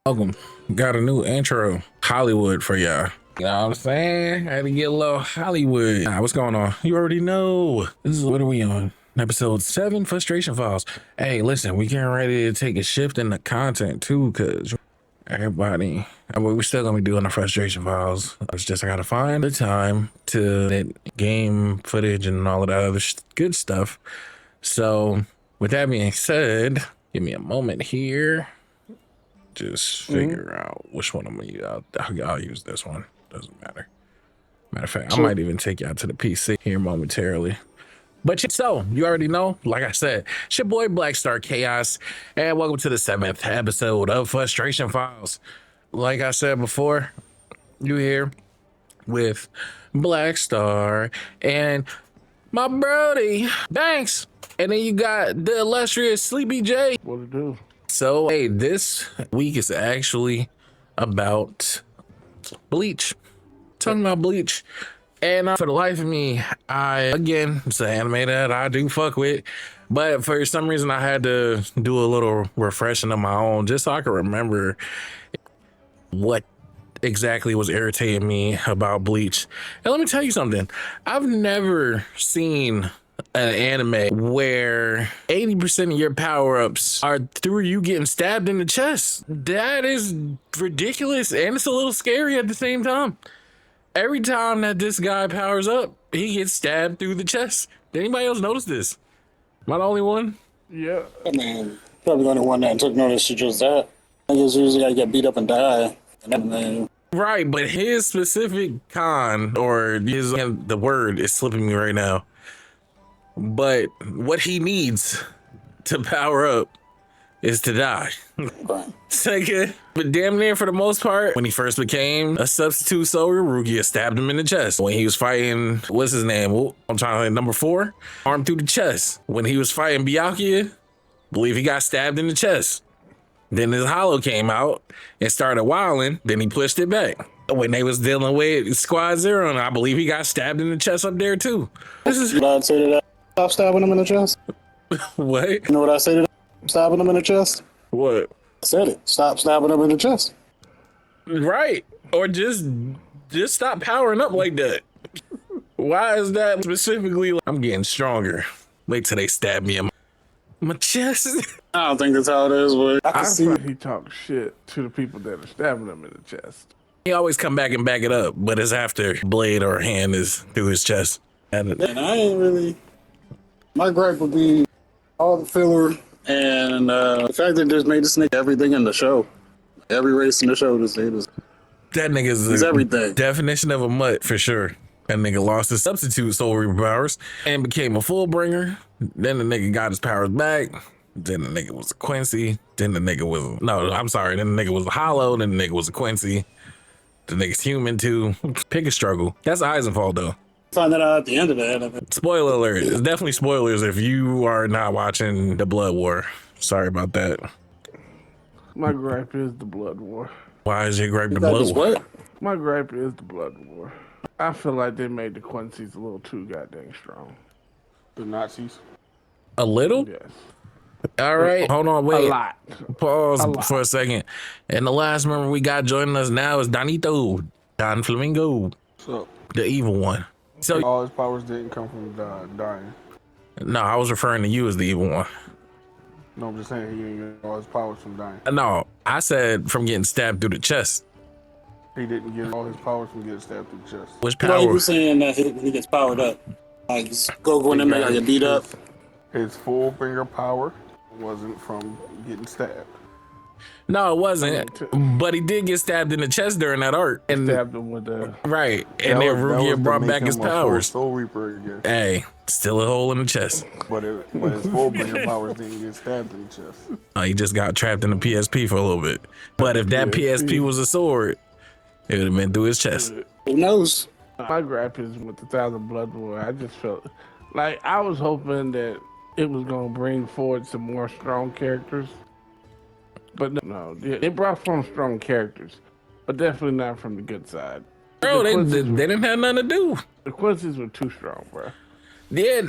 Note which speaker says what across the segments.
Speaker 1: Welcome. Got a new intro, Hollywood for y'all. You know what I'm saying? I had to get a little Hollywood. What's going on? You already know. This is what are we on? Episode 7, Frustration Files. Hey, listen, we getting ready to take a shift in the content too, cause everybody, we're still gonna be doing the Frustration Files. It's just I gotta find the time to edit game footage and all of that other good stuff. So, with that being said, give me a moment here. Just figure out which one I'm gonna use. I'll use this one. Doesn't matter. Matter of fact, I might even take you out to the PC here momentarily. But so you already know, like I said, it's your boy Black Star Chaos, and welcome to the 7th episode of Frustration Files. Like I said before, you here with Black Star and my Brody Banks, and then you got the illustrious Sleepy J.
Speaker 2: What it do?
Speaker 1: So, hey, this week is actually about Bleach. Talking about Bleach. And for the life of me, it's an anime that I do fuck with. But for some reason, I had to do a little refreshing of my own just so I could remember what exactly was irritating me about Bleach. And let me tell you something. I've never seen an anime where 80% of your power-ups are through you getting stabbed in the chest. That is ridiculous, and it's a little scary at the same time. Every time that this guy powers up, he gets stabbed through the chest. Did anybody else notice this? Am I the only one?
Speaker 2: Yeah.
Speaker 3: I mean, probably the only one that took notice to just that. I guess usually I get beat up and die. And then,
Speaker 1: Right, but his specific the word is slipping me right now. But what he needs to power up is to die. Second, but damn near for the most part, when he first became a substitute soldier, Rukia stabbed him in the chest. When he was fighting, what's his name? I'm trying to think, number 4, arm through the chest. When he was fighting Byakuya, believe he got stabbed in the chest. Then his hollow came out and started wilding. Then he pushed it back. When they was dealing with Squad Zero, and I believe he got stabbed in the chest up there too.
Speaker 3: I'd say to that, stop stabbing him in the chest.
Speaker 1: What?
Speaker 3: You know what I say to that? Stabbing him in the chest?
Speaker 1: What?
Speaker 3: I said it. Stop stabbing him in the chest.
Speaker 1: Right. Or just stop powering up like that. Why is that specifically? I'm getting stronger. Wait till they stab me in my chest.
Speaker 3: I don't think that's how it is, but I can see
Speaker 2: thought he talks shit to the people that are stabbing him in the chest.
Speaker 1: He always come back and back it up, but it's after blade or hand is through his chest.
Speaker 3: And I ain't really. My gripe would be all the filler and the fact that they just made this nigga everything in the show. Every race in the show, this nigga is.
Speaker 1: That nigga's
Speaker 3: He's everything.
Speaker 1: Definition of a mutt for sure. That nigga lost his substitute soul reaper powers and became a full bringer. Then the nigga got his powers back. Then the nigga was a Quincy. Then the nigga was Then the nigga was a hollow. Then the nigga was a Quincy. The nigga's human too. Pick a struggle. That's Eisenfall though.
Speaker 3: Find that out at the end of the anime.
Speaker 1: Spoiler alert. It's definitely spoilers if you are not watching the Blood War. Sorry about that.
Speaker 2: My gripe is the Blood War.
Speaker 1: Why is your gripe the Blood War?
Speaker 3: What?
Speaker 2: My gripe is the Blood War. I feel like they made the Quincy's a little too goddamn strong.
Speaker 3: The Nazis?
Speaker 1: A little?
Speaker 2: Yes.
Speaker 1: All right. Hold on. Wait.
Speaker 2: A lot.
Speaker 1: Pause for a second. And the last member we got joining us now is Donito. Don Flamingo.
Speaker 4: So,
Speaker 1: The evil one. So,
Speaker 4: all his powers didn't come from dying.
Speaker 1: no, I was referring to you as the evil one.
Speaker 4: No, I'm just saying he didn't get all his powers from dying.
Speaker 1: No, I said from getting stabbed through the chest.
Speaker 4: He didn't get all his powers from getting stabbed through the chest.
Speaker 1: Which
Speaker 3: Well, you
Speaker 1: power?
Speaker 3: were saying that he gets powered up. Like, Goku and them niggas get beat up.
Speaker 4: His full bringer power wasn't from getting stabbed.
Speaker 1: No, it wasn't. But he did get stabbed in the chest during that arc. And
Speaker 2: Stabbed him with the.
Speaker 1: right. And then Rukia brought back his powers.
Speaker 4: Soul Reaper again.
Speaker 1: Hey, still a hole in the chest.
Speaker 4: But his full bringer powers didn't get stabbed in the chest.
Speaker 1: He just got trapped in the PSP for a little bit. But if that PSP was a sword, it would have been through his chest.
Speaker 3: Who knows?
Speaker 2: My gripe is with the Thousand Blood War. I just felt like I was hoping that it was going to bring forward some more strong characters. But no, they brought from strong characters, but definitely not from the good side.
Speaker 1: Bro, they didn't have nothing to do.
Speaker 2: The Quincy's were too strong, bro.
Speaker 1: Yeah,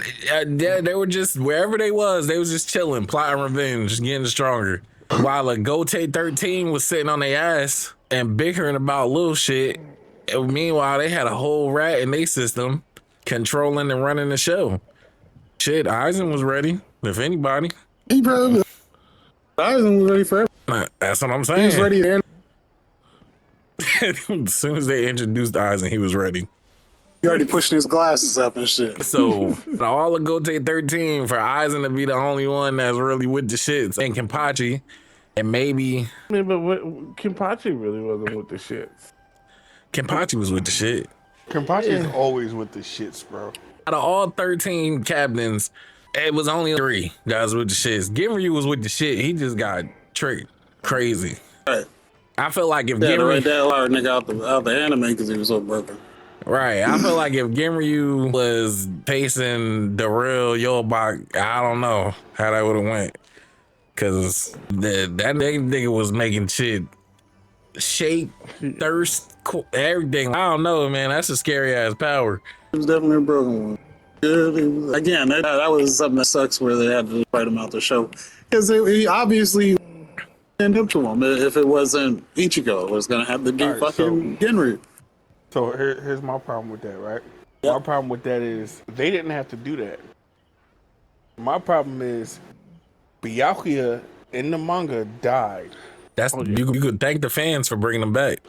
Speaker 1: they were just, wherever they was just chilling, plotting revenge, just getting stronger. while a Gote 13 was sitting on their ass and bickering about little shit. And meanwhile, they had a whole rat in their system controlling and running the show. Shit, Eisen was ready, if anybody.
Speaker 3: He probably Eisen was ready for everything.
Speaker 1: That's what I'm
Speaker 3: He
Speaker 1: saying.
Speaker 3: was ready then.
Speaker 1: As soon as they introduced Eisen, he was ready.
Speaker 3: He already pushing his glasses up and shit.
Speaker 1: So all of Gote 13 for Eisen to be the only one that's really with the shits, and Kenpachi, and maybe
Speaker 2: I mean, but Kenpachi really wasn't with the shit.
Speaker 1: Kenpachi was with the shit.
Speaker 4: Kenpachi is always with the shits, bro.
Speaker 1: Out of all 13 captains, it was only 3 guys with the shits. Ginryu was with the shit. He just got tricked crazy.
Speaker 3: Right.
Speaker 1: I feel like if
Speaker 3: Yeah,
Speaker 1: Ginryu,
Speaker 3: right that hard nigga out the anime because he was so broken.
Speaker 1: right, I feel like if Ginryu was facing the real Yobak, I don't know how that would have went. Cause that nigga was making shit shake, thirst, everything. I don't know, man. That's a scary ass power.
Speaker 3: It was definitely a broken one. Again, that was something that sucks where they had to write him out the show. Because he obviously stand up to him. If it wasn't Ichigo, it was going to have to be
Speaker 4: All right,
Speaker 3: fucking Ginryu.
Speaker 4: So here's my problem with that, right?
Speaker 3: Yep.
Speaker 4: My problem with that is they didn't have to do that. My problem is Byakuya in the manga died.
Speaker 1: That's you could thank the fans for bringing them back.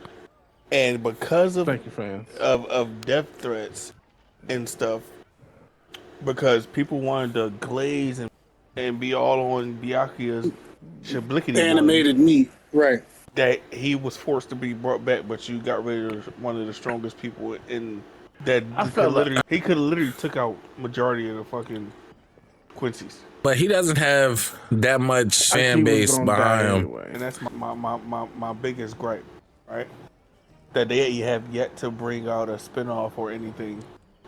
Speaker 4: And because of
Speaker 2: Thank you, fans.
Speaker 4: of death threats and stuff, because people wanted to glaze and be all on Byakuya's shablickety
Speaker 3: Animated meat. Right.
Speaker 4: that he was forced to be brought back, but you got rid of one of the strongest people in that. He could have literally took out majority of the fucking Quincy's.
Speaker 1: But he doesn't have that much fan
Speaker 2: He was
Speaker 1: base
Speaker 2: gonna
Speaker 1: behind
Speaker 2: die
Speaker 1: him.
Speaker 2: anyway.
Speaker 4: And that's my biggest gripe, right? That they have yet to bring out a spinoff or anything.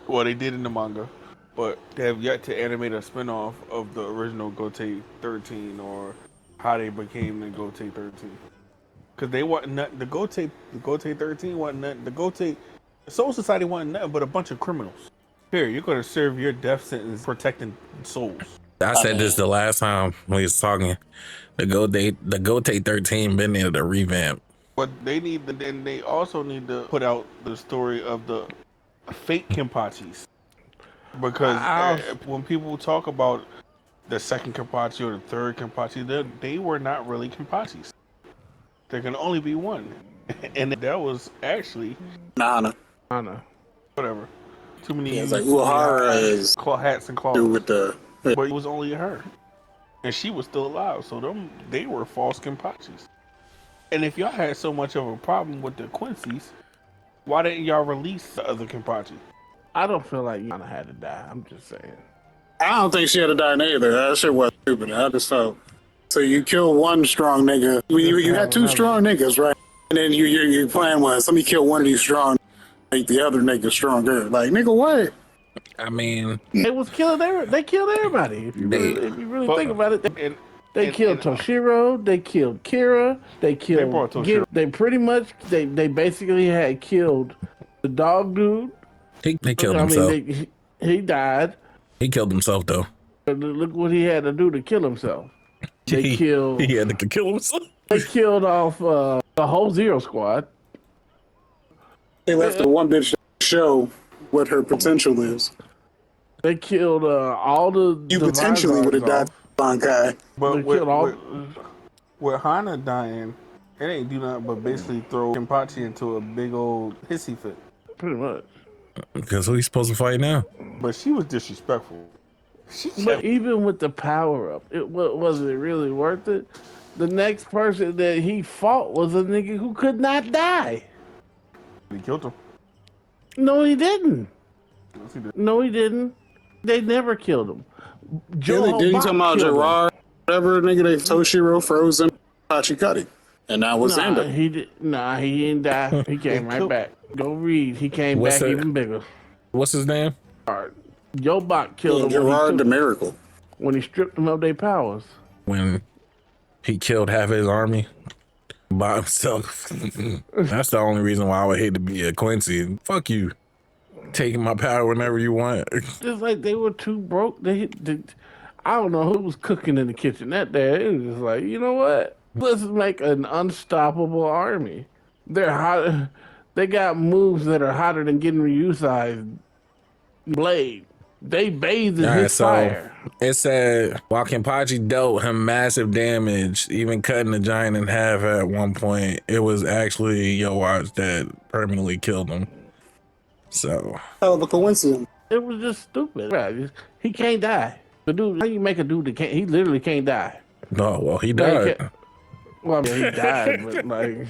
Speaker 4: Well, they did in the manga, but they have yet to animate a spinoff of the original Gote 13 or how they became the Gote 13. Because they want nothing. The Gote 13 wasn't nothing. The Soul Society wasn't nothing but a bunch of criminals. Here, you're going to serve your death sentence protecting souls.
Speaker 1: I said this the last time we was talking. The Gote 13 been there to revamp.
Speaker 4: But they need to, then they also need to put out the story of the fake Kenpachis. Because when people talk about the second Kenpachi or the third Kenpachi, they were not really Kenpachis. There can only be one. And that was actually
Speaker 3: Nana.
Speaker 4: whatever. Too many.
Speaker 3: Yeah, it's like Uehara is
Speaker 4: hats and claws.
Speaker 3: with the.
Speaker 4: But it was only her, and she was still alive. So they were false Kenpachis. And if y'all had so much of a problem with the Quincy's, why didn't y'all release the other Kenpachi?
Speaker 2: I don't feel like Yana had to die. I'm just saying.
Speaker 3: I don't think she had to die either. That shit was stupid. I just felt. So you kill one strong nigga. I mean, you had 2 strong niggas, right? And then your plan was, let me kill one of these strong, make the other nigga stronger. Like, nigga, what?
Speaker 1: I mean,
Speaker 2: They was killing they killed everybody. If you really think about it, they killed Toshiro, they killed Kira, they killed
Speaker 4: Toshiro.
Speaker 2: They pretty much they basically had killed the dog dude.
Speaker 1: he killed himself.
Speaker 2: He died.
Speaker 1: He killed himself though.
Speaker 2: Look what he had to do to kill himself. They killed.
Speaker 1: He had to kill himself.
Speaker 2: They killed off the whole Zero Squad.
Speaker 3: They left the one bitch to show what her potential is.
Speaker 2: They killed all the.
Speaker 3: You potentially would have died, Bankai.
Speaker 4: But
Speaker 2: They killed all.
Speaker 4: with Hana dying, it ain't do nothing but basically throw Kenpachi into a big old hissy fit.
Speaker 2: Pretty much.
Speaker 1: Because who he's supposed to fight now?
Speaker 4: But she was disrespectful.
Speaker 2: But even with the power up, was it really worth it? The next person that he fought was a nigga who could not die.
Speaker 4: He killed him.
Speaker 2: No, he didn't.
Speaker 4: Yes, he did.
Speaker 2: No, he didn't. They never killed him.
Speaker 3: Did he talking about Gerard? Whatever nigga they Toshiro frozen Hachikari. And that was
Speaker 2: Nah,
Speaker 3: Ender.
Speaker 2: he didn't die. He came right back. Go read. He came
Speaker 1: What's
Speaker 2: back
Speaker 1: that?
Speaker 2: even bigger.
Speaker 1: What's his name?
Speaker 2: Yobot killed him
Speaker 3: Gerard the Miracle.
Speaker 2: when he stripped them of their powers.
Speaker 1: When he killed half his army by himself. That's the only reason why I would hate to be a Quincy. Fuck you. Taking my power whenever you want.
Speaker 2: Just like they were too broke. They I don't know who was cooking in the kitchen that day. It was just like, you know what? Let's make an unstoppable army. They're hot. They got moves that are hotter than getting Ryusai's blade. They bathe in
Speaker 1: All right,
Speaker 2: his
Speaker 1: so
Speaker 2: fire.
Speaker 1: it said while Kenpachi dealt him massive damage, even cutting the giant in half at one point, it was actually Yo Watch that permanently killed him. So
Speaker 3: Hell of a coincidence.
Speaker 2: It was just stupid. Right. He can't die. The dude, how you make a dude that can't? He literally can't die.
Speaker 1: no, well he
Speaker 2: Like,
Speaker 1: died.
Speaker 2: well, I mean, he died, but like,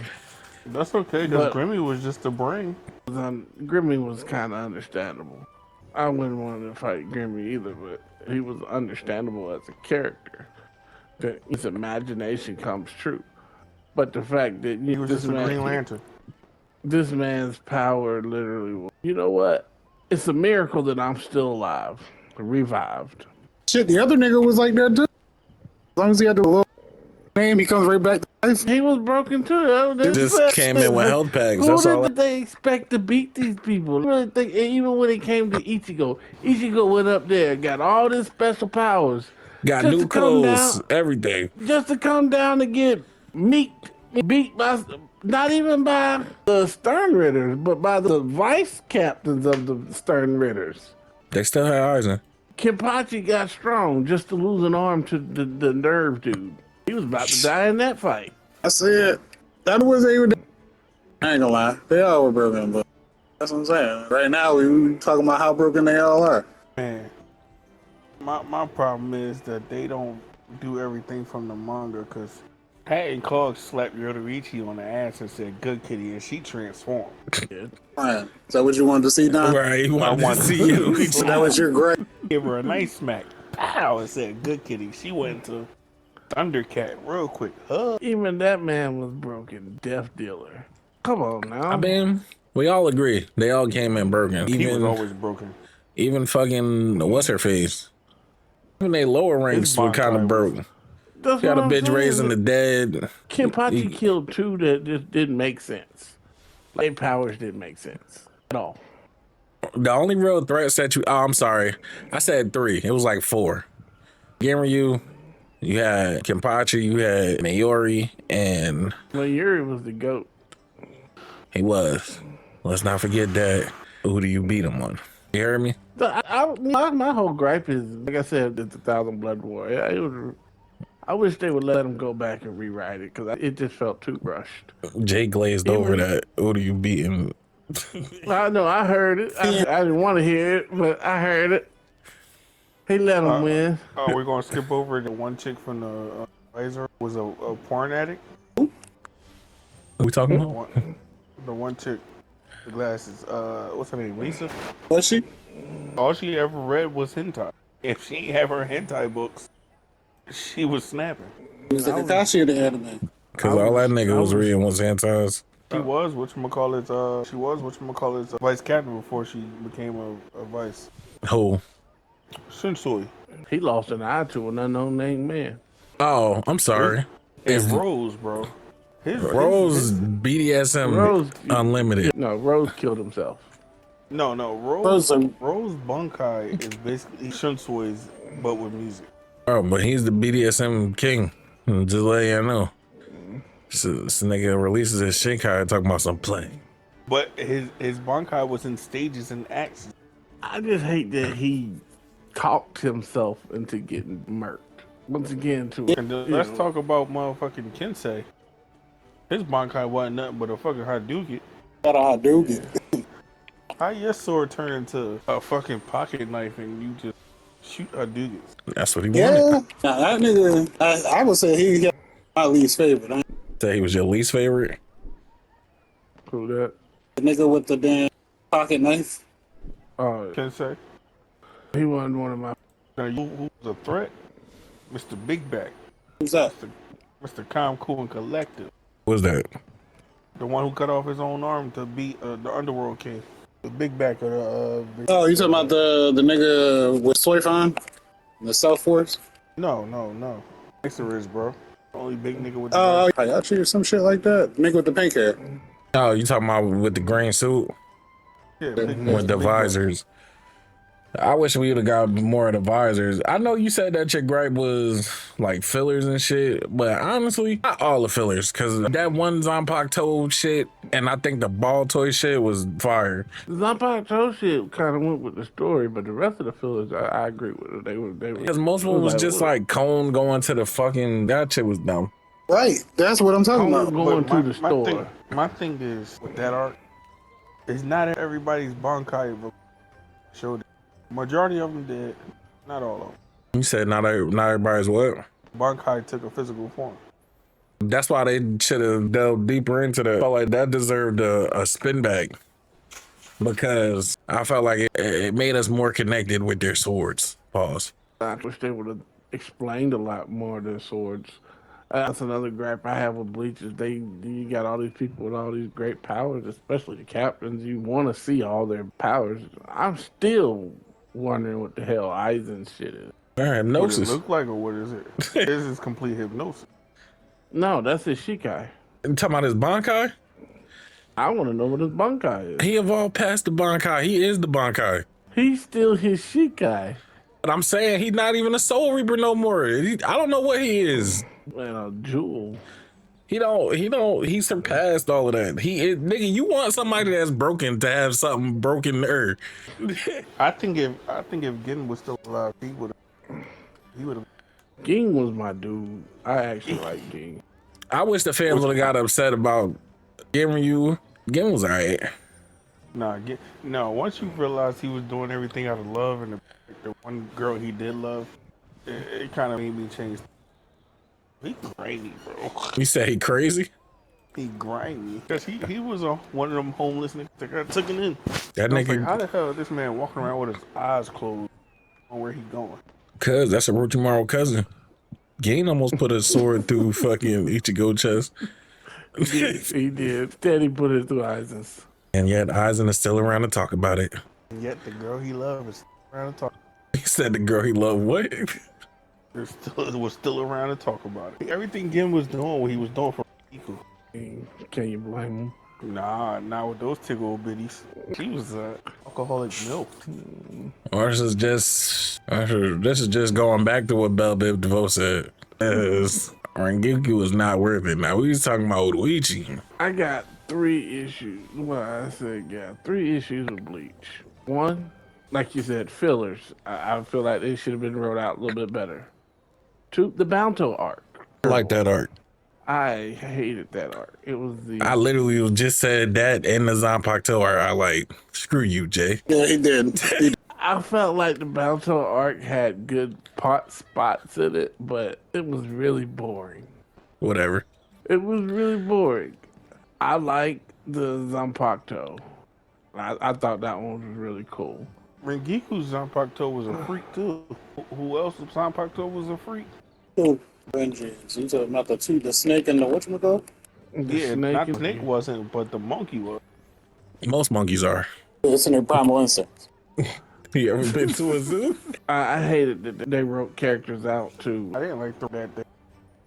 Speaker 4: That's okay, because
Speaker 2: But-
Speaker 4: Grimmy was just a brain.
Speaker 2: Grimmy was kind of understandable. I wouldn't want to fight Grimmy either, but he was understandable as a character. That his imagination comes true. But the fact that
Speaker 4: He was just a Green Lantern.
Speaker 2: this man's power literally was, you know what? It's a miracle that I'm still alive, revived.
Speaker 3: Shit, the other nigga was like that too. As long as he had the little name, he comes right back to life.
Speaker 2: He was broken too.
Speaker 1: Just came in with health packs. That's all.
Speaker 2: Did they expect to beat these people? I really think, even when it came to Ichigo went up there, got all his special powers,
Speaker 1: Got
Speaker 2: just
Speaker 1: new
Speaker 2: to come
Speaker 1: clothes,
Speaker 2: down-
Speaker 1: everything.
Speaker 2: just to come down to get beat by, not even by the Stern Ritters, but by the vice captains of the Stern Ritters.
Speaker 1: They still had Aizen.
Speaker 2: Kenpachi got strong just to lose an arm to the nerve dude. He was about to die in that fight.
Speaker 3: I said, that wasn't even. I ain't gonna lie, they all were broken, but that's what I'm saying. Right now, we talking about how broken they all are.
Speaker 4: Man, my problem is that they don't do everything from the manga, because Pat and Cog slapped Yoruichi on the ass and said, "Good kitty," and she transformed.
Speaker 3: Right. Is that what you wanted to see now?
Speaker 1: Right, he wanted to
Speaker 4: wanted
Speaker 1: see
Speaker 4: to
Speaker 1: you.
Speaker 3: So that was your great.
Speaker 4: Gave her a nice smack. Pow! And said, "Good kitty." She went to Thundercat real quick.
Speaker 2: Even that man was broken, death dealer. Come on now.
Speaker 1: I mean, we all agree. They all came in broken.
Speaker 4: He was
Speaker 1: Even
Speaker 4: always broken.
Speaker 1: even fucking what's her face. Even they lower ranks were kind
Speaker 4: Bankai
Speaker 1: of broke.
Speaker 2: That's
Speaker 1: Got a
Speaker 2: what I'm
Speaker 1: bitch
Speaker 2: saying.
Speaker 1: raising the dead.
Speaker 2: Kenpachi killed two that just didn't make sense. Their powers didn't make sense at all.
Speaker 1: The only real threats that you. Oh, I'm sorry. I said 3. It was like 4. Ginryu, you had Kenpachi, you had Mayuri, and
Speaker 2: Well, Yuri was the GOAT.
Speaker 1: he was. Let's not forget that. Who do you beat him on? You heard me?
Speaker 2: So my whole gripe is, like I said, it's 1,000 Blood War. I wish they would let him go back and rewrite it, because it just felt too rushed.
Speaker 1: Jay glazed over that. Who do you beat him?
Speaker 2: I know, I heard it. I didn't want to hear it, but I heard it. He let him win.
Speaker 4: Oh, we're gonna skip over the one chick from the Laser was a porn addict.
Speaker 1: Who we talking about?
Speaker 4: The one chick, the glasses. What's her name? Lisa.
Speaker 3: Was she?
Speaker 4: All she ever read was hentai. If she ain't have her hentai books, she was snapping.
Speaker 3: It was the Kakashi of the anime.
Speaker 1: Because all that nigga was reading was antis.
Speaker 4: She was whatchamacallit, vice captain before she became a vice.
Speaker 1: Who?
Speaker 4: Shinsui.
Speaker 2: He lost an eye to an unknown named man.
Speaker 1: Oh, I'm sorry.
Speaker 4: And Rose, bro.
Speaker 1: Rose BDSM
Speaker 2: Rose-
Speaker 1: Unlimited.
Speaker 2: No, Rose killed himself.
Speaker 4: No, Rose Bankai is basically Shinsui's, but with music.
Speaker 1: Oh, but he's the BDSM king. Just let you know. This nigga releases his Shinkai talking about some play.
Speaker 4: But his Bankai was in stages and acts.
Speaker 2: I just hate that he talked himself into getting murked. Once again,
Speaker 4: And let's talk about motherfucking Kensei. His Bankai wasn't nothing but a fucking Hadouken.
Speaker 3: Got a Hadouken.
Speaker 4: How your sword turn into a fucking pocket knife and you just shoot Hadoukens?
Speaker 1: That's what he
Speaker 3: Yeah.
Speaker 1: wanted.
Speaker 3: Now, that nigga, I would say he got my least favorite.
Speaker 1: Say he was your least favorite.
Speaker 2: Who that?
Speaker 3: The nigga with the damn pocket knife.
Speaker 4: Kensei.
Speaker 2: He wasn't one of my.
Speaker 4: Now, who's a threat? Mr. Big Back.
Speaker 3: Who's that?
Speaker 4: Mr. Calm, Cool, and Collective.
Speaker 1: What's that?
Speaker 4: The one who cut off his own arm to beat the Underworld King. The Big Back of the...
Speaker 3: Oh, you talking about the nigga with Soifan? The South Force?
Speaker 4: No. Mixer is, bro. Only big nigga with the...
Speaker 3: Oh, Hayachi or some shit like that. Nigga with the pink hair.
Speaker 1: Oh, you talking about with the green suit
Speaker 4: yeah, big
Speaker 1: with the
Speaker 4: Big
Speaker 1: visors? I wish we would have got more of the visors. I know you said that your gripe was like fillers and shit, but honestly, not all the fillers, because that one Zombie Toad shit and I think the ball toy shit was fire.
Speaker 2: The Zanpakuto shit kind of went with the story, but the rest of the fillers, I agree with it. They were.
Speaker 1: Because most
Speaker 2: It
Speaker 1: of it was
Speaker 2: like,
Speaker 1: just
Speaker 2: what?
Speaker 1: like Cone going to the fucking, that shit was dumb.
Speaker 3: Right. That's what I'm talking
Speaker 2: Cone
Speaker 3: about.
Speaker 2: going to the
Speaker 4: my
Speaker 2: store.
Speaker 4: my thing is with that arc, it's not everybody's Bankai showed it. Majority of them did, not all of them.
Speaker 1: You said not everybody's what?
Speaker 4: Bankai took a physical form.
Speaker 1: That's why they should have delved deeper into that. I felt like that deserved a spin back because I felt like it made us more connected with their swords. Pause.
Speaker 2: I wish they would have explained a lot more of their swords. That's another gripe I have with Bleach is you got all these people with all these great powers, especially the captains. You want to see all their powers. I'm still wondering what the hell Aizen's shit is.
Speaker 1: All right,
Speaker 4: What it
Speaker 1: hypnosis.
Speaker 4: look like or what is it? This is complete hypnosis.
Speaker 2: No, that's his Shikai.
Speaker 1: You talking about his Bankai?
Speaker 2: I want to know what his Bankai is.
Speaker 1: He evolved past the Bankai. He is the Bankai.
Speaker 2: He's still his Shikai.
Speaker 1: But I'm saying he's not even a Soul Reaper no more. I don't know what he is.
Speaker 2: Man, a jewel.
Speaker 1: He surpassed all of that. He is, nigga, you want somebody that's broken to have something broken there.
Speaker 4: I think if Gin was still alive, he would have.
Speaker 2: Ging was my dude. I actually like Ging.
Speaker 1: I wish the fans would have got upset about giving you. Gin was alright.
Speaker 4: No. Once you realize he was doing everything out of love, and the one girl he did love, it kind of made me change. He grimy, bro.
Speaker 1: You say he crazy?
Speaker 4: He grimy. Cause he was one of them homeless niggas that got taken in.
Speaker 1: That
Speaker 4: I was like,
Speaker 1: nigga,
Speaker 4: how the hell is this man walking around with his eyes closed on where he going?
Speaker 1: cuz that's a Orochimaru cousin. Gin almost put a sword through fucking Ichigo chest.
Speaker 2: He did. Steady put it through Aizen's.
Speaker 1: And yet Aizen is still around to talk about it.
Speaker 4: And yet the girl he loved is around to talk.
Speaker 1: He said the girl he loved what?
Speaker 4: Was still around to talk about it. Everything Gin was doing, what he was doing for Iku.
Speaker 2: Can you blame him?
Speaker 4: Nah, not with those tickle bitties. She was alcoholic milk.
Speaker 1: Or this is just going back to what Belle Biv DeVoe said. Rengoku was not worth it. Now we was talking about Luigi.
Speaker 2: I got 3 issues. Well, I said, yeah, 3 issues with Bleach. One, like you said, fillers. I feel like they should have been wrote out a little bit better. 2, the Bounto arc.
Speaker 1: I like that art.
Speaker 2: I hated that arc. It was
Speaker 1: I literally just said that in the Zanpakuto art. I like, screw you, Jay.
Speaker 3: Yeah, he did.
Speaker 2: I felt like the Bounto arc had good spots in it, but it was really boring.
Speaker 1: Whatever.
Speaker 2: It was really boring. I like the Zanpakuto. I thought that one was really cool.
Speaker 4: Rengiku's Zanpakuto was a freak too. Who else Zanpakuto was a freak?
Speaker 3: Oh, vengeance. You talking about the snake and the whatchamacallit?
Speaker 4: Yeah,
Speaker 2: snake
Speaker 4: not the
Speaker 2: and-
Speaker 4: snake wasn't, but the monkey was.
Speaker 1: Most monkeys are.
Speaker 3: It's in their primal instincts.
Speaker 1: You ever been to a zoo?
Speaker 2: I hated that they wrote characters out too.
Speaker 4: I didn't like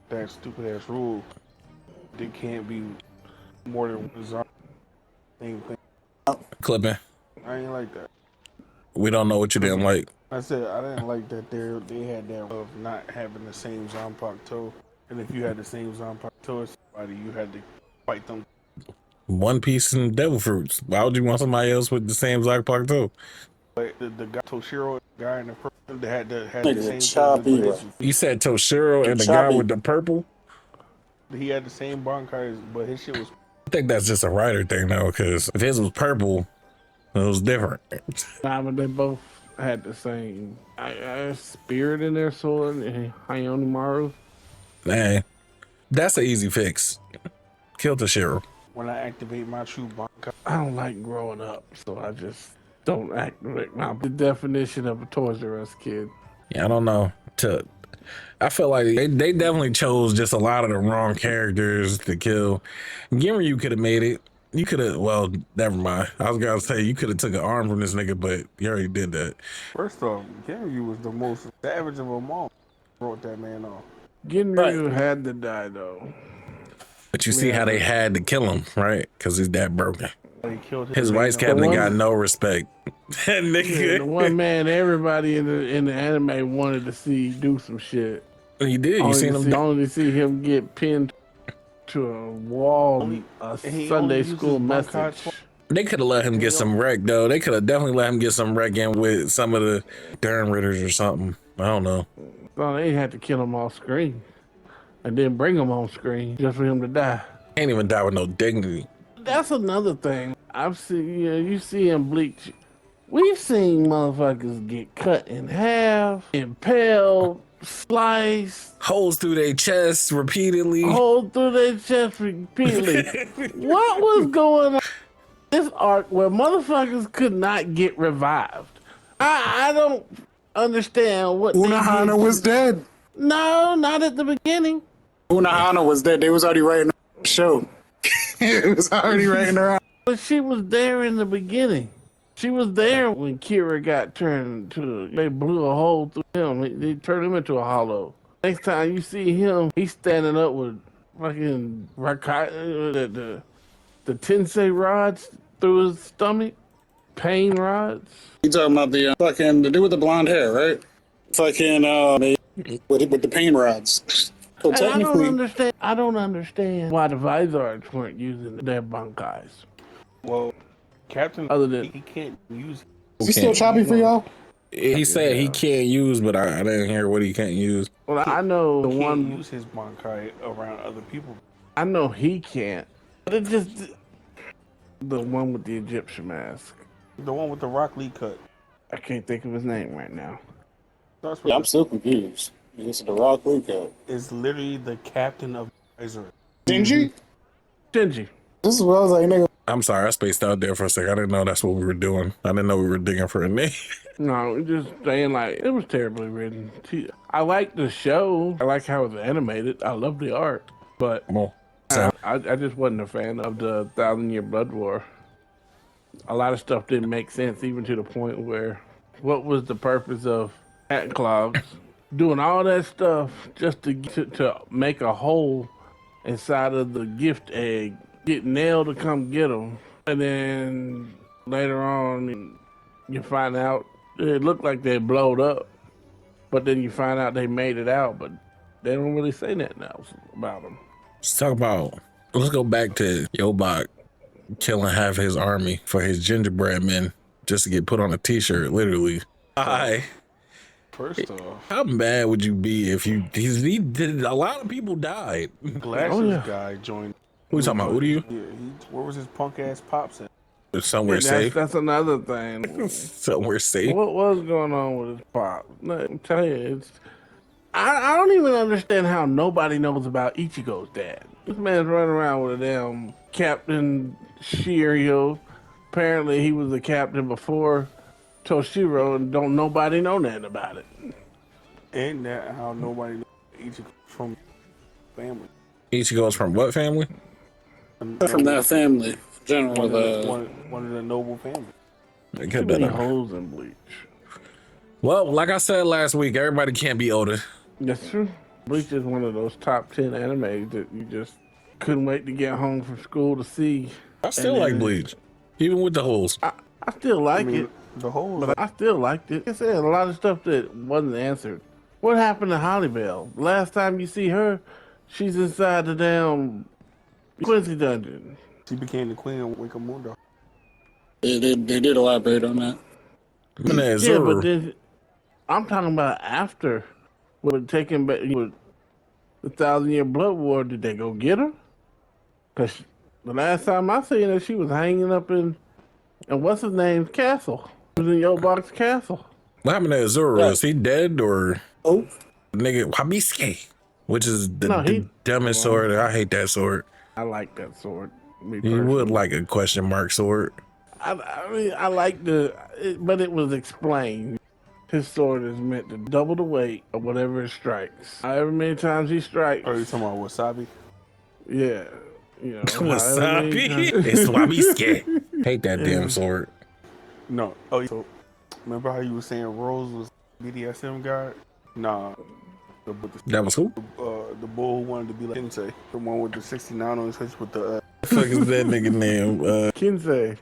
Speaker 4: that stupid ass rule. They can't be more than one Zan. Same thing.
Speaker 1: Clipping.
Speaker 4: I ain't like that.
Speaker 1: We don't know what you didn't like.
Speaker 4: I said I didn't like that they had that of not having the same Zanpakuto, and if you had the same Zanpakuto as somebody, you had to fight them.
Speaker 1: One Piece and Devil Fruits. Why would you want somebody else with the same Zanpakuto?
Speaker 4: But the guy Toshiro, the guy in the purple, they had the
Speaker 3: Nigga,
Speaker 4: same.
Speaker 3: choppy, bro.
Speaker 1: You said Toshiro and the guy
Speaker 3: Choppy.
Speaker 1: with the purple?
Speaker 4: He had the same Bankai, but his shit was.
Speaker 1: I think that's just a writer thing though, because if his was purple, it was different.
Speaker 2: Nah, but they both had the same spirit in their sword and Hayonimaru.
Speaker 1: Man, that's an easy fix. Kill Toshiro.
Speaker 4: When I activate my true Bankai,
Speaker 2: I don't like growing up, so I just don't activate the definition of a Toys R Us kid.
Speaker 1: Yeah, I don't know. I feel like they definitely chose just a lot of the wrong characters to kill. Ginryu could have made it. You could have, well, never mind. I was gonna say you could have took an arm from this nigga, but you already did that.
Speaker 4: first off, Kenryu was the most savage of them all. Wrote that man off.
Speaker 2: Ginryu had to die though.
Speaker 1: But you see how they had to kill him, right? Because he's that broken.
Speaker 4: He killed
Speaker 1: His
Speaker 4: main
Speaker 1: vice captain
Speaker 2: one-
Speaker 1: got no respect. That
Speaker 2: Yeah, the
Speaker 1: nigga.
Speaker 2: one man everybody in the anime wanted to see do some shit.
Speaker 1: He did. You seen him?
Speaker 2: Only to see him get pinned to a wall, a
Speaker 4: he
Speaker 2: Sunday
Speaker 4: only uses
Speaker 2: school
Speaker 4: Bankai
Speaker 2: message.
Speaker 4: twice.
Speaker 1: They could have let him get some wreck though. They could have definitely let him get some wreck in with some of the Durham Ritters or something. I don't know.
Speaker 2: No, they had to kill him off screen and then bring him on screen just for him to die.
Speaker 1: Can't even die with no dignity.
Speaker 2: That's another thing. I've seen, you see in Bleach, we've seen motherfuckers get cut in half, impaled, sliced,
Speaker 1: Holes through their chests repeatedly.
Speaker 2: hold through their chest repeatedly. What was going on in this arc where motherfuckers could not get revived? I don't understand what they
Speaker 3: Unohana
Speaker 2: did.
Speaker 3: was dead.
Speaker 2: No, not at the beginning.
Speaker 3: Unohana was dead. They was already writing the show. It was already writing her out.
Speaker 2: But she was there in the beginning. She was there when Kira got turned to. They blew a hole through him. They turned him into a hollow. Next time you see him, he's standing up with fucking the tensei rods through his stomach, pain rods.
Speaker 3: You talking about the fucking the dude with the blonde hair, right? Fucking with the pain rods. So
Speaker 2: And I don't
Speaker 3: technically,
Speaker 2: understand. I don't understand why the Vizards weren't using their bankais.
Speaker 4: Well, Captain,
Speaker 2: Other than-
Speaker 4: he can't use.
Speaker 3: is he still choppy for y'all?
Speaker 1: He said he can't use, but I didn't hear what he can't use.
Speaker 2: Well, I know the
Speaker 4: He
Speaker 2: one.
Speaker 4: can't use his Bankai around other people.
Speaker 2: I know he can't. But it just the one with the Egyptian mask.
Speaker 4: The one with the Rock Lee cut.
Speaker 2: I can't think of his name right now.
Speaker 4: Starts with
Speaker 3: Yeah, I'm still confused. It's the Rock Luca.
Speaker 4: is literally the captain of Visor.
Speaker 3: Shinji?
Speaker 2: Shinji.
Speaker 3: This is what I was like, nigga.
Speaker 1: I'm sorry, I spaced out there for a second. I didn't know that's what we were doing. I didn't know we were digging for a name.
Speaker 2: No, just saying like it was terribly written. I like the show. I like how it was animated. I love the art, but
Speaker 1: Well,
Speaker 2: I just wasn't a fan of the 1,000-Year Blood War. A lot of stuff didn't make sense, even to the point where, what was the purpose of hat clogs doing all that stuff just to make a hole inside of the gift egg, get Nell to come get them, and then later on you find out it looked like they blowed up, but then you find out they made it out, but they don't really say nothing else about them.
Speaker 1: let's talk about. Let's go back to Yobak killing half his army for his gingerbread men just to get put on a T-shirt. Literally,
Speaker 4: First off,
Speaker 1: how mad would you be if he did? A lot of people died.
Speaker 4: Glasses guy joined.
Speaker 1: Who you talking about? Who
Speaker 4: Yeah, where was his punk ass pops at?
Speaker 1: Somewhere safe.
Speaker 2: That's another thing.
Speaker 1: Somewhere safe.
Speaker 2: What was going on with his pop? Let me tell you, it's. I don't even understand how nobody knows about Ichigo's dad. This man's running around with a damn Captain Shiryu. Apparently, he was a captain before Toshiro, and don't nobody know nothing about it.
Speaker 4: And that how nobody knows Ichigo from family.
Speaker 1: Ichigo's from what family?
Speaker 3: From that family, general.
Speaker 4: One of the noble family.
Speaker 1: They
Speaker 2: Too
Speaker 1: could
Speaker 2: many
Speaker 1: have done it.
Speaker 2: holes in Bleach.
Speaker 1: Well, like I said last week, everybody can't be Oda.
Speaker 2: That's true. Bleach is one of those top 10 animes that you just couldn't wait to get home from school to see.
Speaker 1: I still
Speaker 2: And
Speaker 1: like
Speaker 2: then-
Speaker 1: Bleach, even with the holes.
Speaker 2: I still like it.
Speaker 4: The whole
Speaker 2: But I still liked it. Like I said, a lot of stuff that wasn't answered. What happened to Holly Bell? Last time you see her, she's inside the damn Quincy dungeon.
Speaker 4: she became the queen of Wakamundo.
Speaker 3: They did elaborate on that.
Speaker 2: Yeah, but then I'm talking about after with taking back with the 1,000-Year Blood War. Did they go get her? Because the last time I seen her, she was hanging up in what's his name's castle. She was in Yobak's castle.
Speaker 1: What happened to Azura?
Speaker 3: Yeah.
Speaker 1: Is he dead or
Speaker 3: Oh,
Speaker 1: nigga Wabisuke? Which is the,
Speaker 2: No,
Speaker 1: the dumbest sword. I hate that sword.
Speaker 2: I like that sword. Me
Speaker 1: You
Speaker 2: personally.
Speaker 1: would like a question mark sword.
Speaker 2: I mean, I like but it was explained. His sword is meant to double the weight of whatever it strikes. However many times he strikes,
Speaker 4: Are you talking about Wasabi?
Speaker 2: yeah, you know.
Speaker 1: Wasabi.
Speaker 2: however many times-
Speaker 1: It's Wabisuke. Hate that damn sword.
Speaker 4: No. Oh, so remember how you were saying Rose was BDSM guy? Nah.
Speaker 1: That was who?
Speaker 4: The bull who wanted to be like Sensei, the one with the 69 on his face with the
Speaker 1: fuck is that nigga name?
Speaker 2: Kinsey.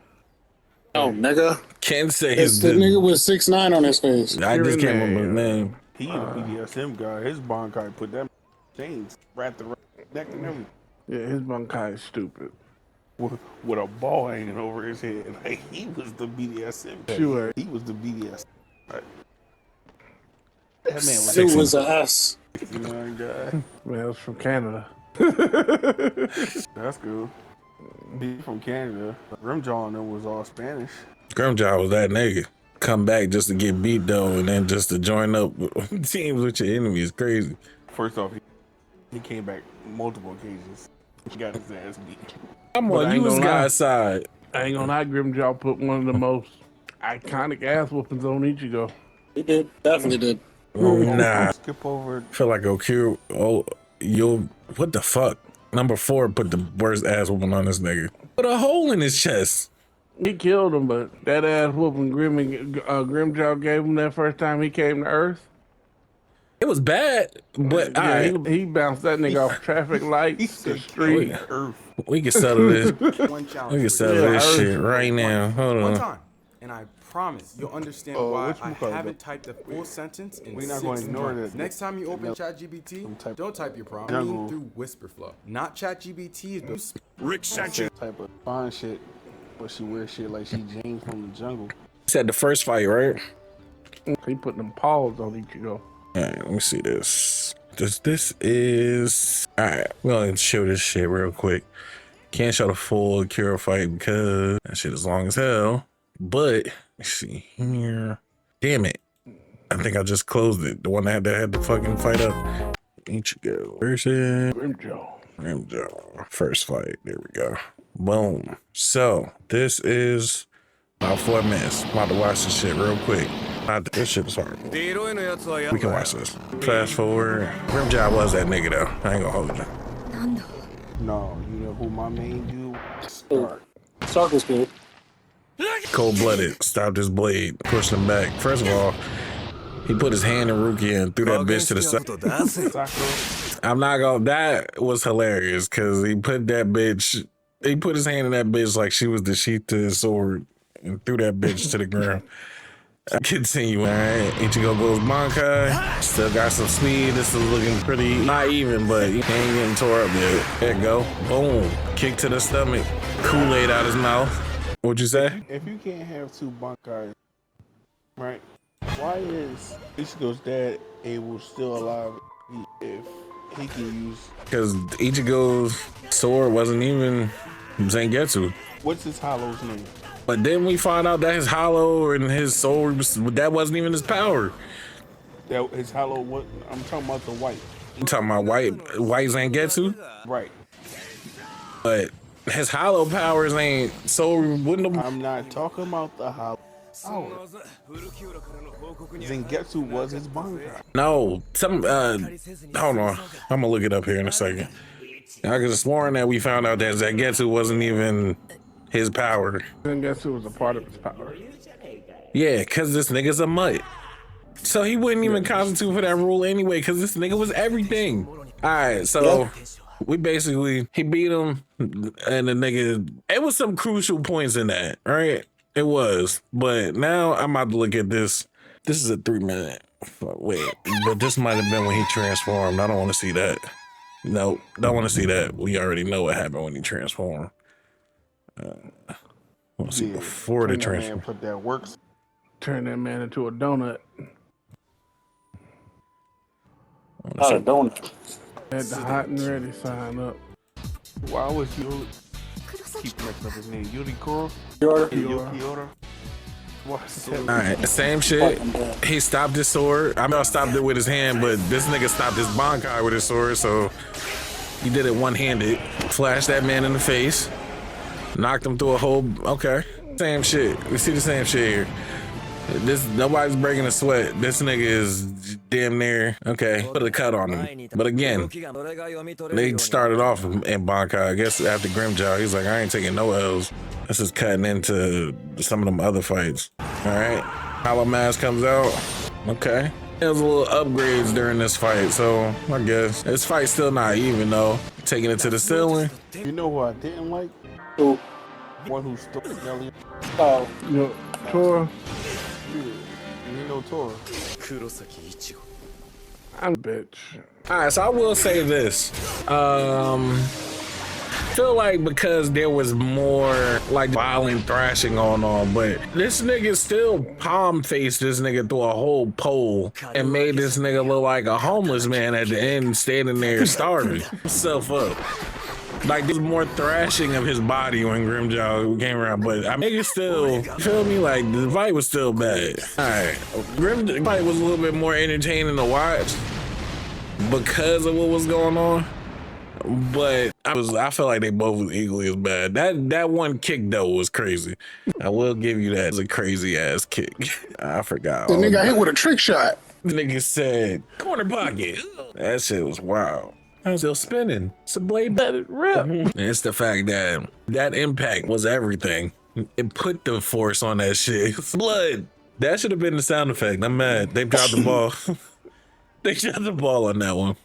Speaker 3: Oh, nigga.
Speaker 1: Kensei
Speaker 3: It's
Speaker 1: is
Speaker 3: the nigga with 6'9" on his face.
Speaker 1: I just can't remember his name.
Speaker 4: He the BDSM guy. His Bankai put them chains wrapped around his neck and everything.
Speaker 2: Yeah, his Bankai is stupid.
Speaker 4: With a ball hanging over his head. Like, he was the BDSM guy.
Speaker 2: Sure.
Speaker 4: He was the BDSM guy. That man was
Speaker 3: It was a S.
Speaker 4: 69 guy.
Speaker 2: Man, it was from Canada.
Speaker 4: That's good. He from Canada. Rimjaw and them was all Spanish.
Speaker 1: Grimjaw was that nigga. Come back just to get beat though, and then just to join up with teams with your enemy is crazy.
Speaker 4: First off, he came back multiple occasions. He got his ass beat.
Speaker 1: I'm
Speaker 2: But I
Speaker 1: on
Speaker 2: ain't
Speaker 1: you
Speaker 2: gonna lie.
Speaker 1: guy's side.
Speaker 2: I ain't gonna lie, Grimjaw put one of the most iconic ass whoopings on Ichigo.
Speaker 3: He did. Definitely did.
Speaker 1: Nah,
Speaker 4: Skip over.
Speaker 1: feel like Okyu. Oh, you'll what the fuck? Number 4 put the worst ass whooping on this nigga. Put a hole in his chest.
Speaker 2: He killed him, but that ass whooping Grimjaw gave him that first time he came to Earth.
Speaker 1: It was bad, but
Speaker 2: Yeah,
Speaker 1: alright,
Speaker 2: he bounced that nigga off traffic
Speaker 4: He
Speaker 2: lights, the
Speaker 4: said,
Speaker 2: street.
Speaker 4: Earth.
Speaker 1: we can settle this.
Speaker 5: One challenge.
Speaker 1: We can
Speaker 5: for
Speaker 1: settle
Speaker 2: Yeah,
Speaker 1: this
Speaker 2: I
Speaker 1: shit right now. Hold
Speaker 5: One
Speaker 1: on.
Speaker 5: time. And I promise you'll understand
Speaker 4: Oh,
Speaker 5: why
Speaker 4: which
Speaker 5: I
Speaker 4: one?
Speaker 5: haven't typed the full sentence in
Speaker 4: We're not
Speaker 5: 6
Speaker 4: gonna ignore
Speaker 5: months.
Speaker 4: that.
Speaker 5: Next time you open
Speaker 4: Nope.
Speaker 5: ChatGPT, don't type your prompt.
Speaker 4: Jungle.
Speaker 5: I mean through Whisperflow. Not ChatGPT.
Speaker 4: Type of fine shit. But she wears shit like she James from the jungle.
Speaker 1: Said the first fight, right?
Speaker 2: He put them paws on Ichigo.
Speaker 1: Alright, let me see this. This is alright. We're gonna show this shit real quick. Can't show the full Akira fight because that shit is long as hell. But let's see here. Damn it. I think I just closed it. The one that had the fucking fight up. Ichigo versus Grimjaw. First fight. There we go. Boom. So this is about 4 minutes. I'm about to watch this shit real quick. This shit is horrible. We can watch this. Fast forward. Grimjaw was that nigga though. I ain't gonna hold you.
Speaker 4: No, you know who my main dude? Stark.
Speaker 3: Stark was cool.
Speaker 1: Cold blooded. Stopped his blade. Pushed him back. First of all, he put his hand in Rukia and threw that bitch to the side.
Speaker 4: Sakura.
Speaker 1: I'm not gonna. That was hilarious because he put that bitch. He put his hand in that bitch like she was the sheath to his sword and threw that bitch to the ground. Continue. All right. Ichigo goes Bankai. Still got some speed. This is looking pretty not even, but he ain't getting tore up yet. There you go. Boom. Kick to the stomach. Kool-Aid out his mouth. What'd you say?
Speaker 4: If you can't have 2 Bankai, right? Why is Ichigo's dad able still alive if he can use?
Speaker 1: Because Ichigo's sword wasn't even Zangetsu.
Speaker 4: What's his Hollow's name?
Speaker 1: But then we find out that his hollow and his sword, that wasn't even his power.
Speaker 4: That his Hollow. What I'm talking about the white.
Speaker 1: You talking about white Zangetsu?
Speaker 4: Right.
Speaker 1: But his hollow powers ain't so wouldn't have,
Speaker 4: I'm not talking about the Hollow. Zangetsu was his Bankai.
Speaker 1: no hold on. I'm gonna look it up here in a second. I could have sworn that we found out that Zangetsu wasn't even his power.
Speaker 2: Then guess who was a part of his power?
Speaker 1: Yeah, cause this nigga's a mutt. So he wouldn't even constitute for that rule anyway, cause this nigga was everything. Alright, so we basically he beat him and the nigga it was some crucial points in that, right? It was. But now I'm about to look at this. This is a 3-minute. Wait, but this might have been when he transformed. I don't want to see that. No, don't want to see that. We already know what happened when he transformed. I want to see before the
Speaker 4: Turn that man
Speaker 1: transform.
Speaker 4: put that works.
Speaker 2: Turn that man into a donut.
Speaker 3: Not a donut.
Speaker 2: Had the hot and ready sign up.
Speaker 4: Why was you keep messing up his name? Yurikoro?
Speaker 3: Your
Speaker 4: Yukiora? What's
Speaker 1: All right, same shit. He stopped his sword. I mean, I stopped it with his hand, but this nigga stopped his Bankai with his sword, so he did it one-handed. Flashed that man in the face. Knocked him through a hole. Okay, same shit. We see the same shit here. This nobody's breaking a sweat. This nigga is damn near okay. Put a cut on him. But again, they started off in Bankai. I guess after Grimjaw, he's like, I ain't taking no L's. This is cutting into some of them other fights. All right, Hollow Mask comes out. Okay, There's a little upgrades during this fight, so I guess this fight's still not even though. Taking it to the ceiling.
Speaker 4: You know who I didn't like?
Speaker 3: Who?
Speaker 4: One who stole Nelly.
Speaker 3: Oh,
Speaker 2: You know, Tora,
Speaker 4: You know Tora.
Speaker 2: I'm a bitch.
Speaker 1: All right, so I will say this. Feel like because there was more like violent thrashing going on, but this nigga still palm faced this nigga through a whole pole and made this nigga look like a homeless man at the end, standing there starving himself up. Like there's more thrashing of his body when Grimjaw came around, but I mean, it's still, feel me? Like the fight was still bad. All right, Grim fight was a little bit more entertaining to watch because of what was going on. But I feel like they both was equally as bad. That one kick though was crazy. I will give you that. It was a crazy ass kick. I forgot.
Speaker 3: the nigga got hit with a trick shot.
Speaker 1: The nigga said corner pocket. That shit was wild. I'm still spinning. It's a blade let it rip. It's the fact that that impact was everything. It put the force on that shit. Blood. That should have been the sound effect. I'm mad. They dropped the ball. They dropped the ball on that one.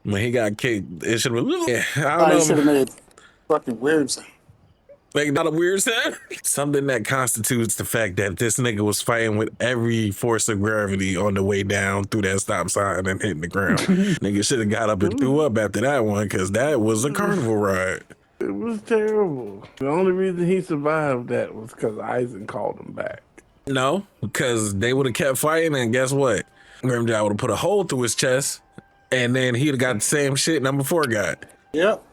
Speaker 1: When he got kicked, it should have been. Yeah, I
Speaker 3: I
Speaker 1: don't
Speaker 3: should
Speaker 1: know.
Speaker 3: have made fucking weird sound.
Speaker 1: Like not a weird sound. Something that constitutes the fact that this nigga was fighting with every force of gravity on the way down through that stop sign and hitting the ground. Nigga should have got up and threw up after that one because that was a carnival ride.
Speaker 2: It was terrible. The only reason he survived that was because Eisen called him back.
Speaker 1: No, because they would have kept fighting, and guess what? Grimjaw would have put a hole through his chest, and then he'd have got the same shit number 4 got.
Speaker 3: Yep.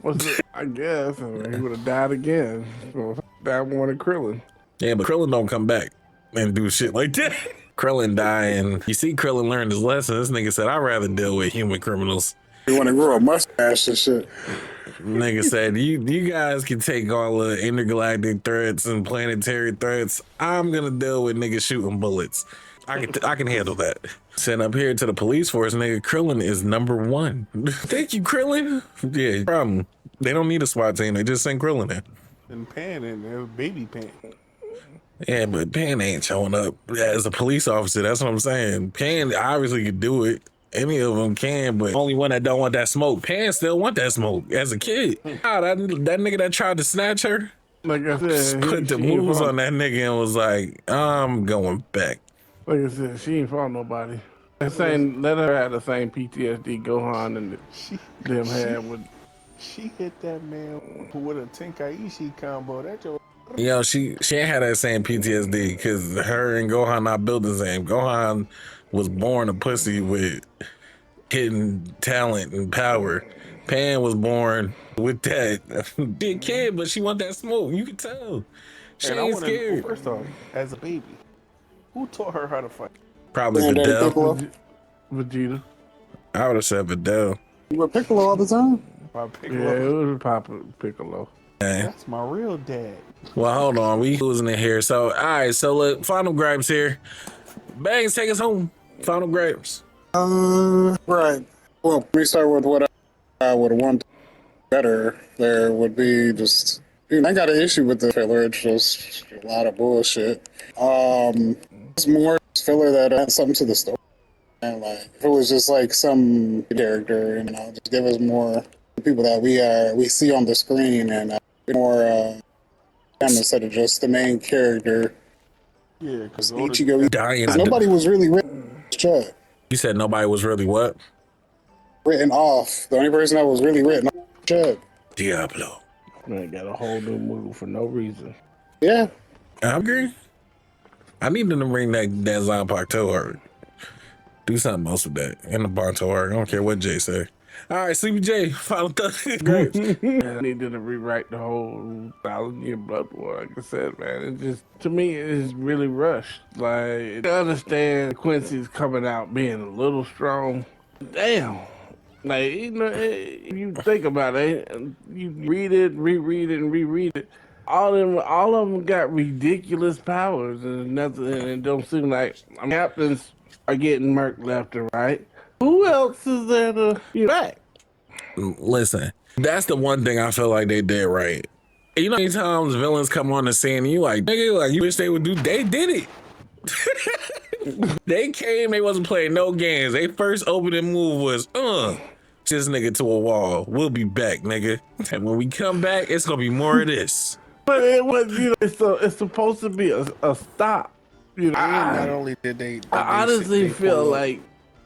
Speaker 2: I guess, and he would have died again. So that one of Krillin.
Speaker 1: Yeah, but Krillin don't come back and do shit like that. Krillin die, and you see Krillin learned his lesson. This nigga said, I'd rather deal with human criminals.
Speaker 3: You want to grow a mustache and shit.
Speaker 1: Nigga said, you guys can take all the intergalactic threats and planetary threats. I'm gonna deal with niggas shooting bullets. I can handle that. Send up here to the police force, nigga. Krillin is number 1. Thank you, Krillin. Yeah, problem. They don't need a SWAT team. They just send Krillin in.
Speaker 4: And Pan in there, baby Pan.
Speaker 1: Yeah, but Pan ain't showing up as a police officer. That's what I'm saying. Pan obviously could do it. Any of them can, but only one that don't want that smoke. Pan still want that smoke as a kid. Ah, that nigga that tried to snatch her,
Speaker 2: Like I said,
Speaker 1: put the
Speaker 2: she ain't
Speaker 1: moves
Speaker 2: fought-
Speaker 1: on that nigga and was like, I'm going back.
Speaker 2: Like I said, she ain't fought nobody. That same, let her have the same PTSD Gohan and them had with.
Speaker 4: She hit that man with a Tenkaichi combo. That joke.
Speaker 1: Yo, she ain't had that same PTSD because her and Gohan not built the same. Gohan was born a pussy with hidden talent and power. Pan was born with that. Big kid, but she want that smoke. You can tell. She
Speaker 4: And I
Speaker 1: ain't
Speaker 4: wanna-
Speaker 1: scared.
Speaker 4: First off, as a baby, who taught her how to fight?
Speaker 1: Probably
Speaker 3: Granddaddy
Speaker 1: Videl.
Speaker 3: Piccolo.
Speaker 2: Vegeta.
Speaker 1: I would have said Videl.
Speaker 3: You with Piccolo all the time?
Speaker 4: My
Speaker 2: Yeah,
Speaker 4: Piccolo.
Speaker 2: it was Papa Piccolo.
Speaker 4: That's my real dad.
Speaker 1: Well, hold on. We losing it here. So, all right. So, look, final gripes here. Bangs, take us home. Final gripes.
Speaker 3: Right. Well, let me start with what I would have wanted better. There would be just, I got an issue with the filler. It's just a lot of bullshit. It's more filler that adds something to the story. And like, if it was just like some character, just give us more people that we see on the screen and more them instead of just the main character.
Speaker 4: Yeah, because
Speaker 3: Ichigo.
Speaker 1: Dying.
Speaker 3: Nobody was really written
Speaker 1: You said nobody was really what?
Speaker 3: off. The only person that was really written off was Chud.
Speaker 1: Diablo.
Speaker 2: Man, got a whole new move for no reason.
Speaker 3: Yeah.
Speaker 1: I agree. I need them to bring that Zanpakuto arc. Do something else with that. In the Banto arc. I don't care what Jay say. All right, CBJ, final thoughts. Grapes.
Speaker 2: I needed to rewrite the whole 1,000-year Blood War. Like I said, man, it just, to me, it's really rushed. Like, I understand Quincy's coming out being a little strong. Damn. Like, you know, you think about it, you read it, reread it, and reread it. All of them got ridiculous powers, and nothing. And it don't seem like captains are getting murked left and right. Who else is there to back?
Speaker 1: Listen, that's the one thing I feel like they did right. You know, how many times villains come on the scene and you like, nigga, like you wish they would do, they did it. They came, they wasn't playing no games. They first opening move was, this nigga to a wall. We'll be back, nigga. And when we come back, it's gonna be more of this.
Speaker 2: But it was, it's supposed to be a stop.
Speaker 4: And not only did they
Speaker 2: I honestly feel
Speaker 4: pull up-
Speaker 2: like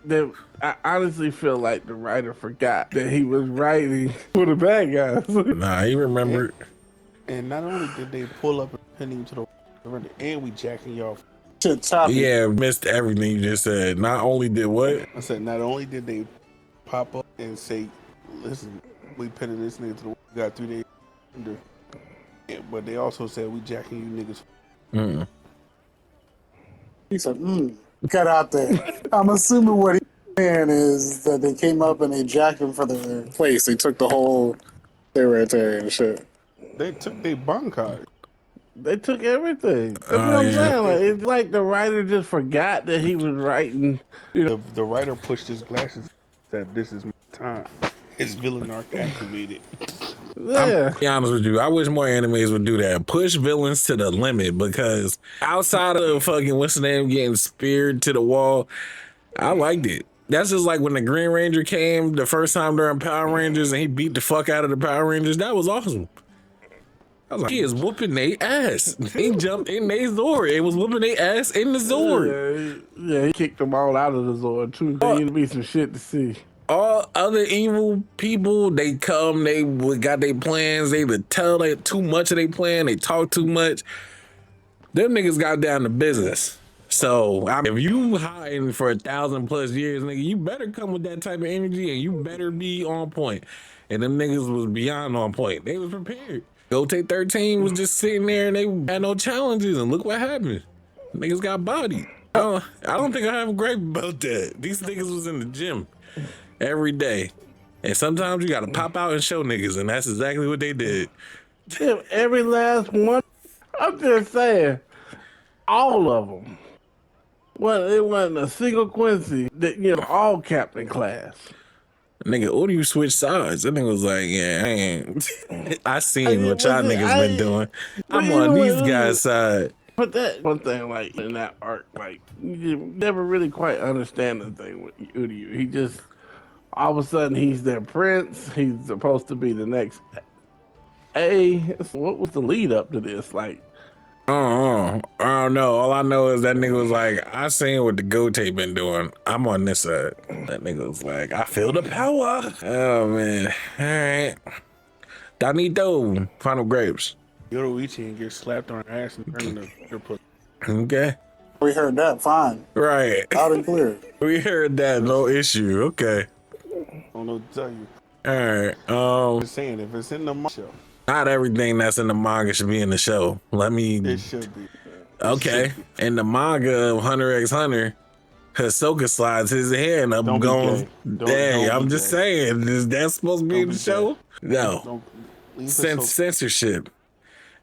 Speaker 2: that. I honestly feel like the writer forgot that he was writing for the bad guys.
Speaker 1: Nah, he remembered.
Speaker 4: And not only did they pull up and pin him to the surrender, and we jacking y'all.
Speaker 3: Shit, top.
Speaker 1: Yeah, missed everything you just said. Not only did what?
Speaker 4: I said, not only did they pop up and say, listen, we pinning this nigga to the wall, we got 3 days under. Yeah, but they also said, we jacking you niggas.
Speaker 1: Mm.
Speaker 3: He said, cut out there. I'm assuming what he's saying is that they came up and they jacked him for their place. They took the whole, they were right there and shit.
Speaker 4: They took their bond card.
Speaker 2: They took everything. That's what I'm saying. Like, it's like the writer just forgot that he was writing.
Speaker 4: The writer pushed his glasses, said, this is my time. His villain arc activated.
Speaker 2: Yeah.
Speaker 1: To be honest with you, I wish more animes would do that. Push villains to the limit, because outside of fucking what's the name getting speared to the wall, I liked it. That's just like when the Green Ranger came the first time during Power Rangers and he beat the fuck out of the Power Rangers. That was awesome. I was like, he is whooping their ass. He jumped in their Zord. It was whooping their ass in the Zord.
Speaker 2: Yeah, he kicked them all out of the Zord too. There'd be some shit to see.
Speaker 1: All other evil people, they come, they got their plans, they would tell they too much of their plan, they talk too much. Them niggas got down to business. So I mean, if you hiding for 1,000+ years, nigga, you better come with that type of energy and you better be on point. And them niggas was beyond on point. They was prepared. Gote 13 was just sitting there and they had no challenges, and look what happened. Niggas got bodied. I don't think I have a gripe about that. These niggas was in the gym every day. And sometimes you gotta pop out and show niggas, and that's exactly what they did.
Speaker 2: Damn, every last one. I'm just saying, all of them. Well, it wasn't a single Quincy that, all captain class.
Speaker 1: Nigga, or do you switch sides? That nigga was like, yeah, I ain't. I seen what y'all niggas been doing. I'm on these guys' side.
Speaker 2: But that one thing, like, in that arc, like, you never really quite understand the thing with Uryu. He just, all of a sudden, he's their prince. He's supposed to be the next A. So what was the lead up to this? Like,
Speaker 1: I don't know. All I know is that nigga was like, I seen what the Gote been doing. I'm on this side. That nigga was like, I feel the power. Oh, man. All right. Danito, final grapes.
Speaker 4: Yoruichi and get slapped on her ass and turn into her pussy.
Speaker 1: Okay.
Speaker 3: We heard that, fine.
Speaker 1: Right.
Speaker 3: Loud and clear.
Speaker 1: We heard that. No issue. Okay.
Speaker 4: I don't know what to tell you.
Speaker 1: All right.
Speaker 4: I'm just saying, if it's in the show,
Speaker 1: Not everything that's in the manga should be in the show.
Speaker 4: it should be.
Speaker 1: Okay. In the manga of Hunter x Hunter, Hisoka slides his hand up
Speaker 4: Don't be
Speaker 1: going,
Speaker 4: gay.
Speaker 1: I'm
Speaker 4: be
Speaker 1: just
Speaker 4: gay.
Speaker 1: saying, is that supposed to be
Speaker 4: Don't
Speaker 1: in the
Speaker 4: be
Speaker 1: show?
Speaker 4: gay.
Speaker 1: No.
Speaker 4: Don't leave
Speaker 1: Censorship.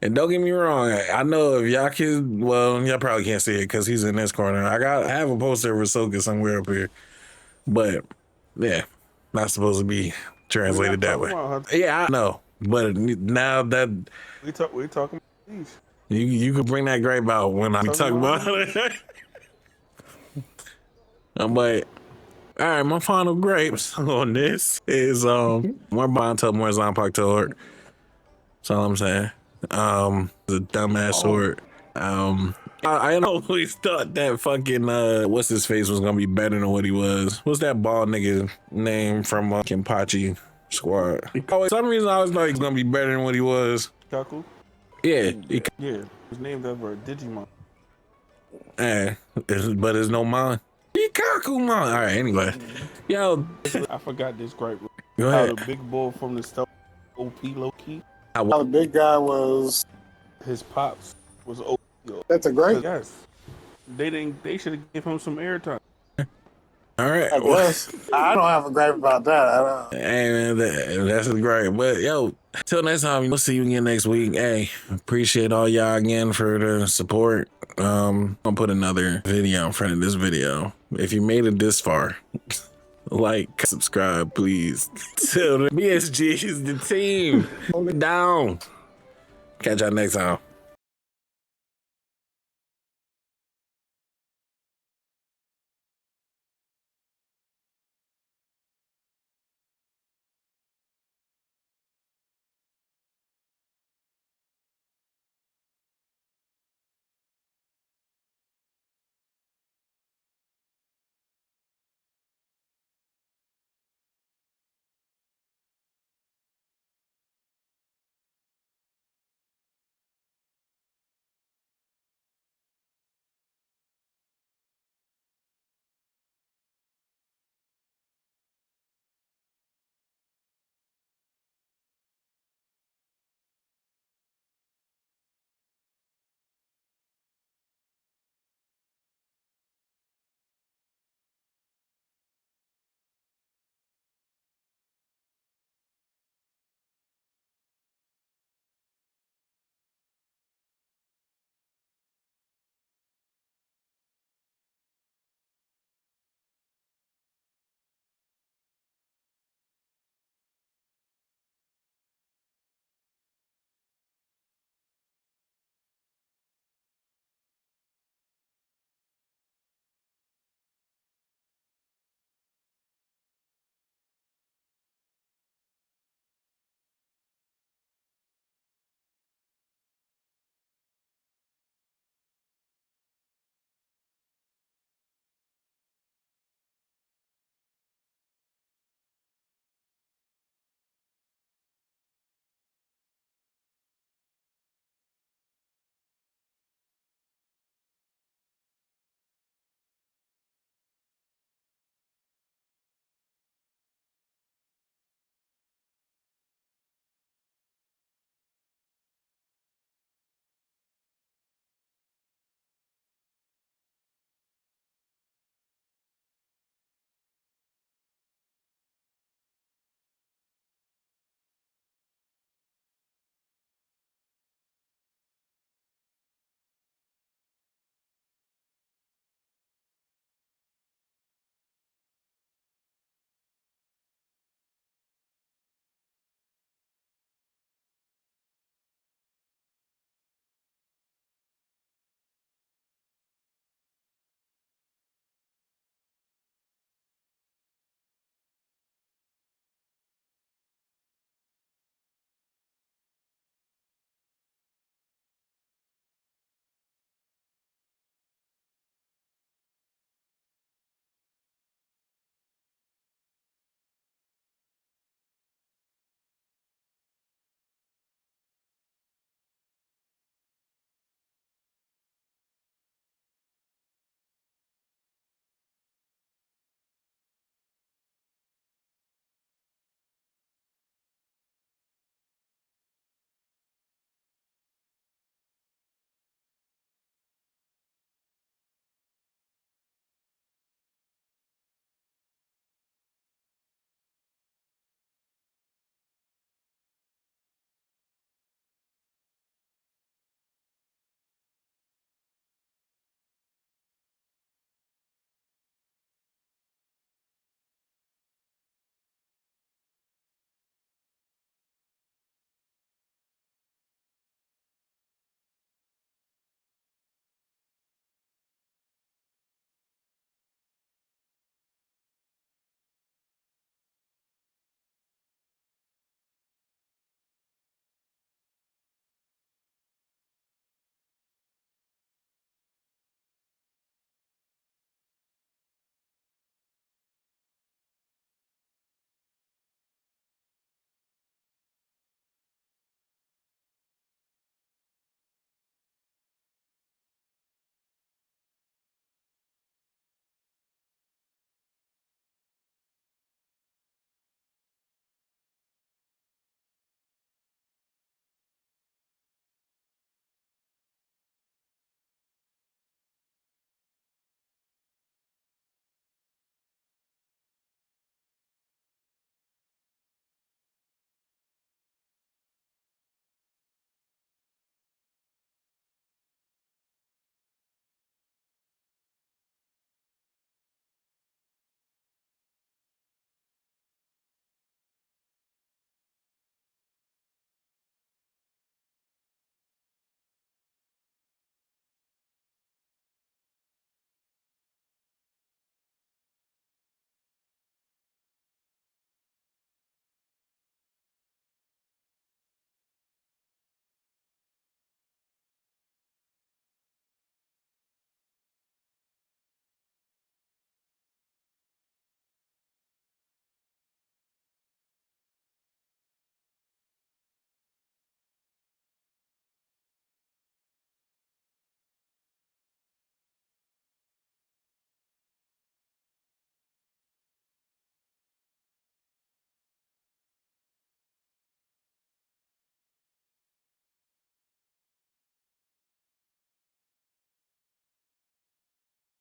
Speaker 1: And don't get me wrong, I know if y'all can, well, y'all probably can't see it because he's in this corner. I have a poster of Hisoka somewhere up here. But, yeah, not supposed to be translated that way. Yeah, I know. But now that
Speaker 4: we talking about these.
Speaker 1: you could bring that grape out when I be talking about it. I'm like, all right, my final grapes on this is more Banto, more Zanpakuto. That's all I'm saying. The dumbass sword. I always thought that fucking what's his face was gonna be better than what he was. What's that bald nigga name from Kenpachi Squad? For some reason I always thought he was gonna be better than what he was.
Speaker 4: Kaku?
Speaker 1: Yeah,
Speaker 4: Yeah. His name's over Digimon.
Speaker 1: but there's no mine. Ikaku man. All right, anyway. Yo,
Speaker 4: I forgot this gripe.
Speaker 1: go
Speaker 4: How
Speaker 1: ahead.
Speaker 4: the big bull from the stuff OP low key.
Speaker 3: How the big guy was.
Speaker 4: His pops was OP.
Speaker 3: That's a great.
Speaker 4: Yes. They should have given him some airtime.
Speaker 1: All right.
Speaker 3: I guess. I don't have a gripe about that. I don't.
Speaker 1: Hey man, that's great. But yo, till next time, we'll see you again next week. Hey, appreciate all y'all again for the support. I'll put another video in front of this video. If you made it this far, like, subscribe, please. Till the BSG is the team. Hold it down. Catch y'all next time.